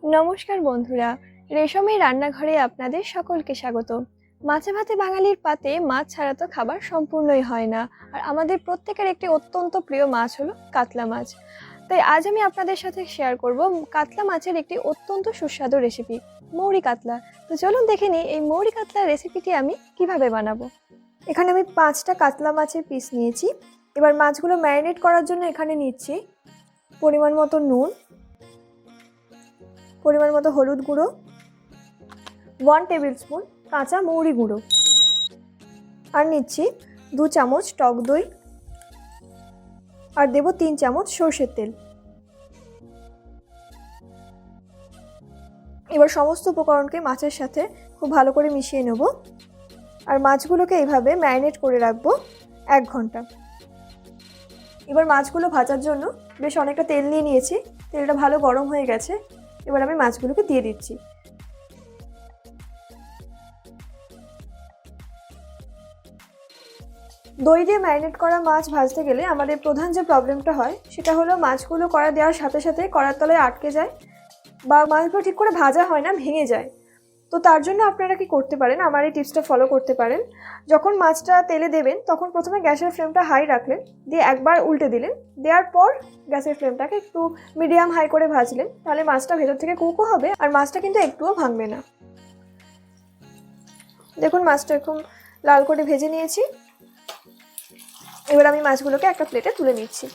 নমস্কার বন্ধুরা, রেশমের রান্নাঘরে আপনাদের সকলকে স্বাগত। মাছে ভাতে বাঙালির পাতে মাছ ছাড়া তো খাবার সম্পূর্ণই হয় না। আর আমাদের প্রত্যেকের একটি অত্যন্ত প্রিয় মাছ হলো কাতলা মাছ। তাই আজ আমি আপনাদের সাথে শেয়ার করব কাতলা মাছের একটি অত্যন্ত সুস্বাদু রেসিপি, মৌরি কাতলা। তো চলুন দেখে নিই এই মৌরি কাতলার রেসিপিটি আমি কিভাবে বানাবো। এখানে আমি 5টা কাতলা মাছের পিস নিয়েছি। এবার মাছগুলো ম্যারিনেট করার জন্য এখানে নিচ্ছি পরিমাণ মতো নুন, পরিমাণ মতো হলুদ গুঁড়ো, 1 টেবিল স্পুন কাঁচা মৌরি গুঁড়ো, আর নিচ্ছি 2 চামচ টক দই, আর দেব 3 চামচ সর্ষের তেল। এবার সমস্ত উপকরণকে মাছের সাথে খুব ভালো করে মিশিয়ে নেব, আর মাছগুলোকে এইভাবে ম্যারিনেট করে রাখবো 1 ঘন্টা। এবার মাছগুলো ভাজার জন্য বেশ অনেকটা তেল নিয়ে নিয়েছি। তেলটা ভালো গরম হয়ে গেছে। এবার আমি মাছগুলোকে দিয়ে দিচ্ছি। দই দিয়ে ম্যারিনেট করা মাছ ভাজতে গেলে আমাদের প্রধান যে প্রবলেমটা হয় সেটা হলো মাছগুলো কড়া দেওয়ার সাথে সাথে কড়ার তলায় আটকে যায়, বা মাছগুলো ঠিক করে ভাজা হয় না, ভেঙে যায়। তো তার জন্য আপনারা কি করতে পারেন, আমার এই টিপসটা ফলো করতে পারেন। যখন মাছটা তেলে দেবেন তখন প্রথমে গ্যাসের ফ্লেমটা হাই রাখলেন, দিয়ে একবার উল্টে দিলেন, দেওয়ার পর গ্যাসের ফ্লেমটাকে একটু মিডিয়াম হাই করে ভাজলেন, তাহলে মাছটা ভেতর থেকে কুকও হবে আর মাছটা কিন্তু একটুও ভাঙবে না। দেখুন মাছটা এরকম লাল করে ভেজে নিয়েছি। এবার আমি মাছগুলোকে একটা প্লেটে তুলে নিচ্ছি।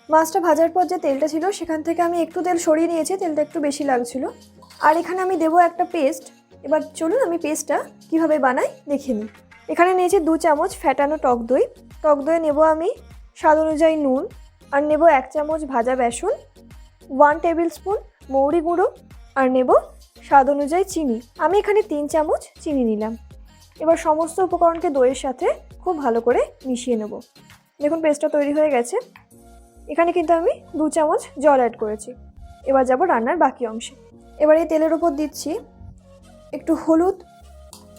মাছটা ভাজার পর যে তেলটা ছিল সেখান থেকে আমি একটু তেল সরিয়ে নিয়েছি, তেলটা একটু বেশি লাগছিল। আর এখানে আমি দেবো একটা পেস্ট। এবার চলুন আমি পেস্টটা কিভাবে বানাই দেখে নিই। এখানে নিয়েছি 2 চামচ ফ্যাটানো টক দই। টক দই নেব আমি স্বাদ অনুযায়ী নুন, আর নেব 1 চামচ ভাজা বেসন, 1 টেবিল স্পুন মৌরি গুঁড়ো, আর নেব স্বাদ অনুযায়ী চিনি। আমি এখানে 3 চামচ চিনি নিলাম। এবার সমস্ত উপকরণকে দইয়ের সাথে খুব ভালো করে মিশিয়ে নেব। দেখুন পেস্টটা তৈরি হয়ে গেছে। এখানে কিন্তু আমি 2 চামচ জল অ্যাড করেছি। এবার যাব রান্নার বাকি অংশে। এবার এই তেলের উপর দিচ্ছি একটু হলুদ,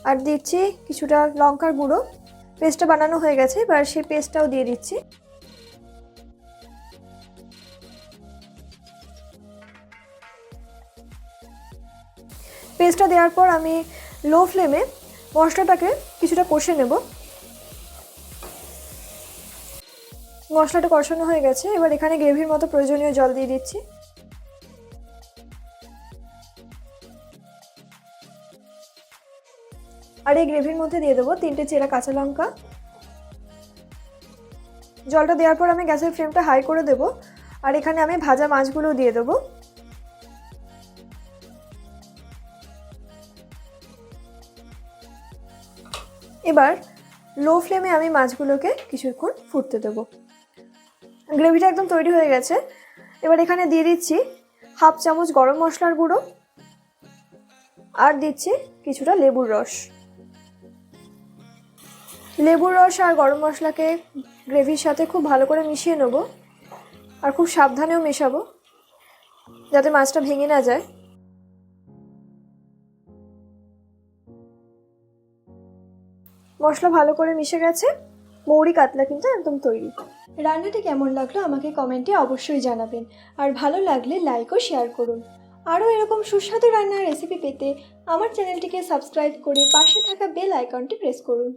আর দিচ্ছি কিছুটা লঙ্কার গুঁড়ো। পেস্টটা বানানো হয়ে গেছে, এবার সেই পেস্টটাও দিয়ে দিচ্ছি। পেস্টটা দেওয়ার পর আমি লো ফ্লেমে মশলাটাকে কিছুটা কষে নেব। মশলাটা কষানো হয়ে গেছে। এবার এখানে গ্রেভির মতো প্রয়োজনীয় জল দিয়ে দিচ্ছি। আর এই গ্রেভির মধ্যে দিয়ে দেবো 3টে চেরা কাঁচা লঙ্কা। জলটা দেওয়ার পর আমি গ্যাসের ফ্লেমটা হাই করে দেবো, আর এখানে আমি ভাজা মাছগুলো দিয়ে দেবো। এবার লো ফ্লেমে আমি মাছগুলোকে কিছুক্ষণ ফুটতে দেবো। গ্রেভিটা একদম তৈরি হয়ে গেছে। এবার এখানে দিয়ে দিচ্ছি 1/2 চামচ গরম মশলার গুঁড়ো, আর দিচ্ছি কিছুটা লেবুর রস। লেবুর রস আর গরম মশলাকে গ্রেভির সাথে খুব ভালো করে মিশিয়ে নেব, আর খুব সাবধানেও মেশাবো যাতে মাছটা ভেঙে না যায়। মশলা ভালো করে মিশে গেছে। মৌরি কাতলা কিন্তু একদম তৈরি। রান্নাটি কেমন লাগলো আমাকে কমেন্টে অবশ্যই জানাবেন, আর ভালো লাগলে লাইক ও শেয়ার করুন। আরও এরকম সুস্বাদু রান্নার রেসিপি পেতে আমার চ্যানেলটিকে সাবস্ক্রাইব করে পাশে থাকা বেল আইকনটি প্রেস করুন।